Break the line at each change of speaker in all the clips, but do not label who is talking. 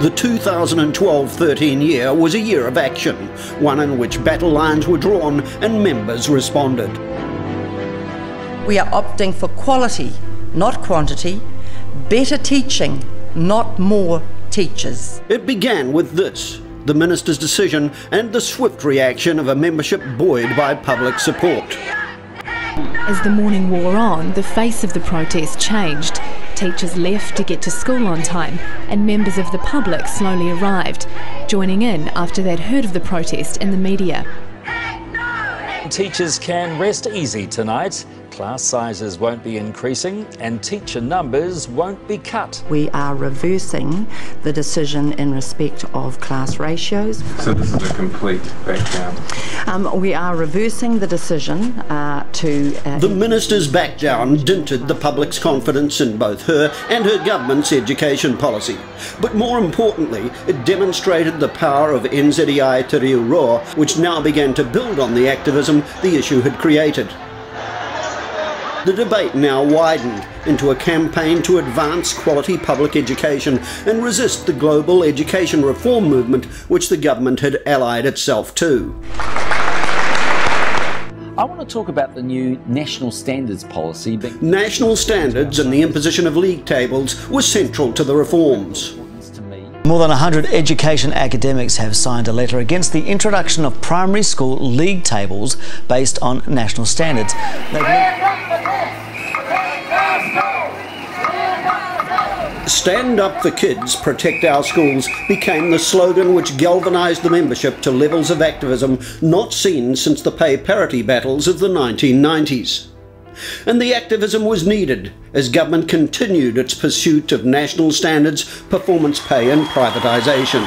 The 2012-13 year was a year of action, one in which battle lines were drawn and members responded.
We are opting for quality, not quantity, better teaching, not more teachers.
It began with this, the minister's decision and the swift reaction of a membership buoyed by public support.
As the morning wore on, the face of the protest changed. Teachers left to get to school on time, and members of the public slowly arrived, joining in after they'd heard of the protest in the media.
Teachers can rest easy tonight. Class sizes won't be increasing and teacher numbers won't be cut.
We are reversing the decision in respect of class ratios.
So this is a complete back down?
We are reversing the decision
The minister's back down dented the public's confidence in both her and her government's education policy. But more importantly, it demonstrated the power of NZEI to Riu Roa, which now began to build on the activism the issue had created. The debate now widened into a campaign to advance quality public education and resist the global education reform movement which the government had allied itself to.
I want to talk about the new national standards policy.
National standards and the imposition of league tables were central to the reforms.
More than 100 education academics have signed a letter against the introduction of primary school league tables based on national standards.
Stand up for kids, protect our schools became the slogan which galvanised the membership to levels of activism not seen since the pay parity battles of the 1990s. And the activism was needed as government continued its pursuit of national standards, performance pay and privatisation.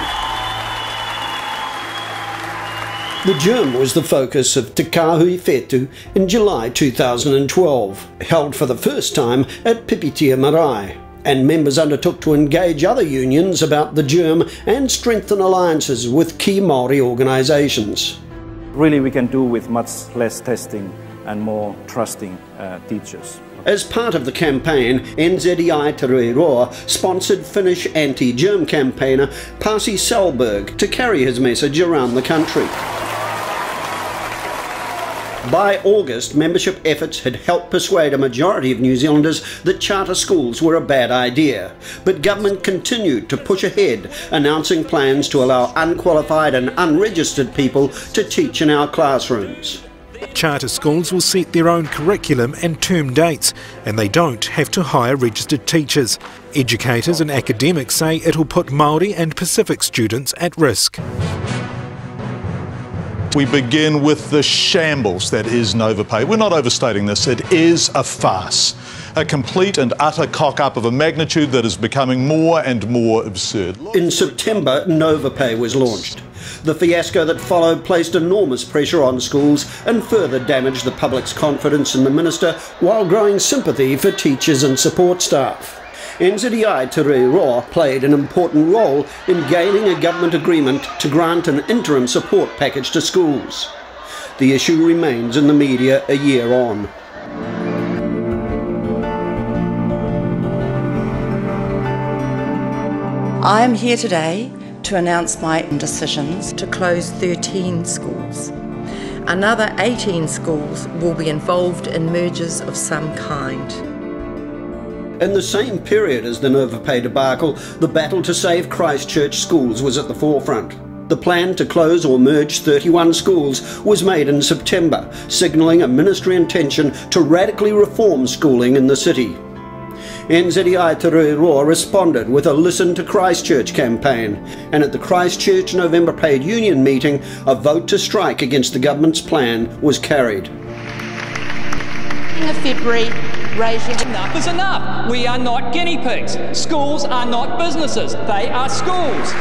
The germ was the focus of Te Kahui Whetū in July 2012, held for the first time at Pipitia Marae, and members undertook to engage other unions about the germ and strengthen alliances with key Māori organisations.
Really we can do with much less testing and more trusting teachers.
As part of the campaign, NZEI Te Riu Roa sponsored Finnish anti-germ campaigner Pasi Selberg to carry his message around the country. By August, membership efforts had helped persuade a majority of New Zealanders that charter schools were a bad idea, but government continued to push ahead, announcing plans to allow unqualified and unregistered people to teach in our classrooms.
Charter schools will set their own curriculum and term dates, and they don't have to hire registered teachers. Educators and academics say it'll put Māori and Pacific students at risk.
We begin with the shambles that is Novapay. We're not overstating this, it is a farce. A complete and utter cock-up of a magnitude that is becoming more and more absurd.
In September, Novapay was launched. The fiasco that followed placed enormous pressure on schools and further damaged the public's confidence in the minister while growing sympathy for teachers and support staff. NZEI Te Riu Roa played an important role in gaining a government agreement to grant an interim support package to schools. The issue remains in the media a year on.
I am here today to announce my decisions to close 13 schools. Another 18 schools will be involved in mergers of some kind.
In the same period as the Novapay debacle, the battle to save Christchurch schools was at the forefront. The plan to close or merge 31 schools was made in September, signalling a ministry intention to radically reform schooling in the city. NZEI Te Riu Roa responded with a Listen to Christchurch campaign, and at the Christchurch November Paid Union meeting, a vote to strike against the government's plan was carried.
In February, enough is enough. We are not guinea pigs. Schools are not businesses. They are schools.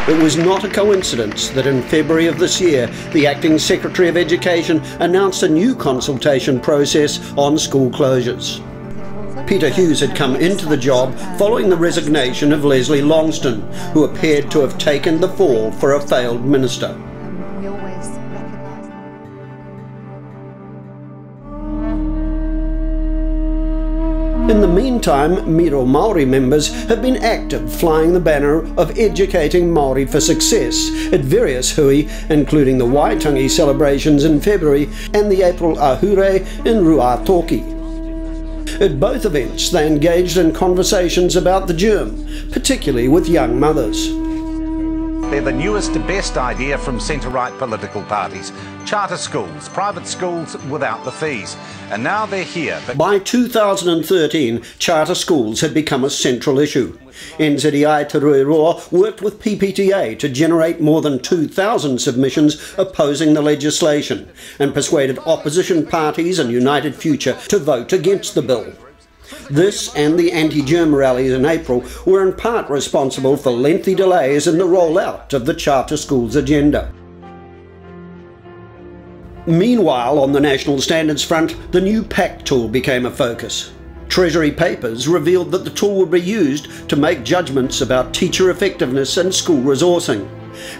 It was not a coincidence that in February of this year, the Acting Secretary of Education announced a new consultation process on school closures. Peter Hughes had come into the job following the resignation of Leslie Longston, who appeared to have taken the fall for a failed minister. In the meantime, Miro Māori members have been active, flying the banner of educating Māori for success at various hui, including the Waitangi celebrations in February and the April Ahure in Ruatoki. At both events, they engaged in conversations about the germ, particularly with young mothers.
They're the newest, best idea from centre-right political parties. Charter schools, private schools without the fees. And now they're here.
By 2013, charter schools had become a central issue. NZEI Te Riu Roa worked with PPTA to generate more than 2,000 submissions opposing the legislation and persuaded opposition parties and United Future to vote against the bill. This and the anti-germ rallies in April were in part responsible for lengthy delays in the rollout of the charter schools agenda. Meanwhile, on the national standards front, the new PACT tool became a focus. Treasury papers revealed that the tool would be used to make judgments about teacher effectiveness and school resourcing.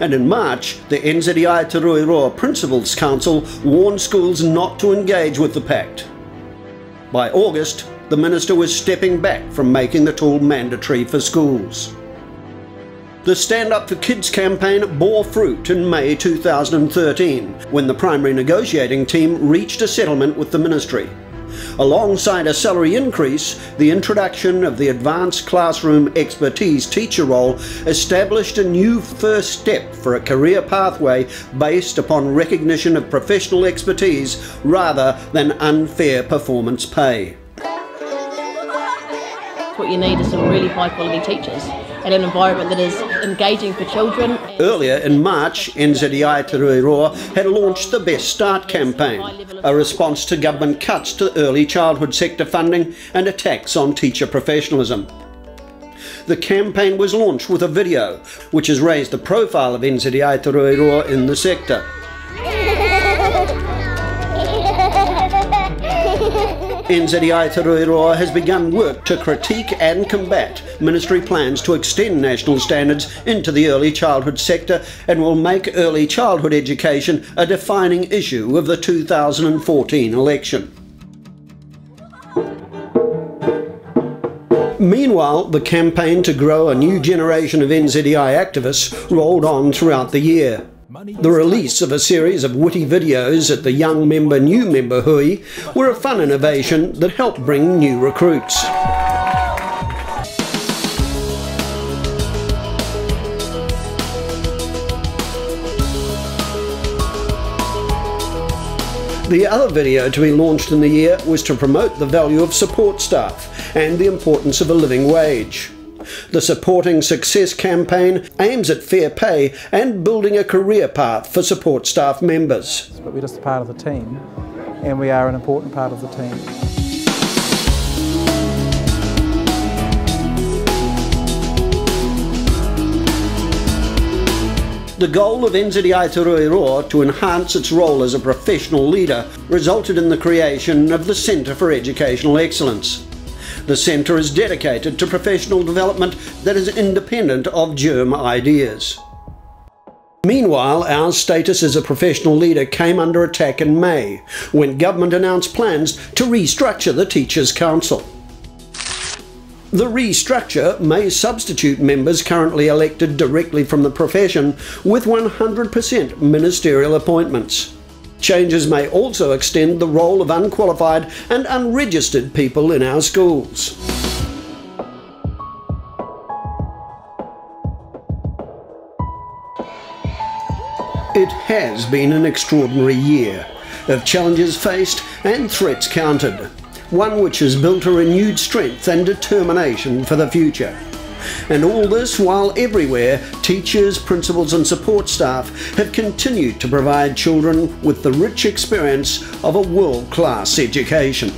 And in March, the NZEI Te Riu Roa Principals Council warned schools not to engage with the PACT. By August, the Minister was stepping back from making the tool mandatory for schools. The Stand Up for Kids campaign bore fruit in May 2013, when the primary negotiating team reached a settlement with the Ministry. Alongside a salary increase, the introduction of the Advanced Classroom Expertise teacher role established a new first step for a career pathway based upon recognition of professional expertise rather than unfair performance pay.
What you need is some really high quality teachers and an environment that is engaging for children.
Earlier in March, NZEI Te Riu Roa had launched the Best Start campaign, a response to government cuts to early childhood sector funding and attacks on teacher professionalism. The campaign was launched with a video, which has raised the profile of NZEI Te Riu Roa in the sector. NZEI Te Riu Roa has begun work to critique and combat Ministry plans to extend national standards into the early childhood sector and will make early childhood education a defining issue of the 2014 election. Meanwhile, the campaign to grow a new generation of NZEI activists rolled on throughout the year. The release of a series of witty videos at the Young Member New Member hui were a fun innovation that helped bring new recruits. The other video to be launched in the year was to promote the value of support staff and the importance of a living wage. The Supporting Success campaign aims at fair pay and building a career path for support staff members.
But we're just a part of the team, and we are an important part of the team.
The goal of NZEI Te Riu Roa to enhance its role as a professional leader resulted in the creation of the Centre for Educational Excellence. The centre is dedicated to professional development that is independent of germ ideas. Meanwhile, our status as a professional leader came under attack in May, when government announced plans to restructure the Teachers' Council. The restructure may substitute members currently elected directly from the profession with 100% ministerial appointments. Changes may also extend the role of unqualified and unregistered people in our schools. It has been an extraordinary year of challenges faced and threats countered, one which has built a renewed strength and determination for the future. And all this while everywhere, teachers, principals and support staff have continued to provide children with the rich experience of a world-class education.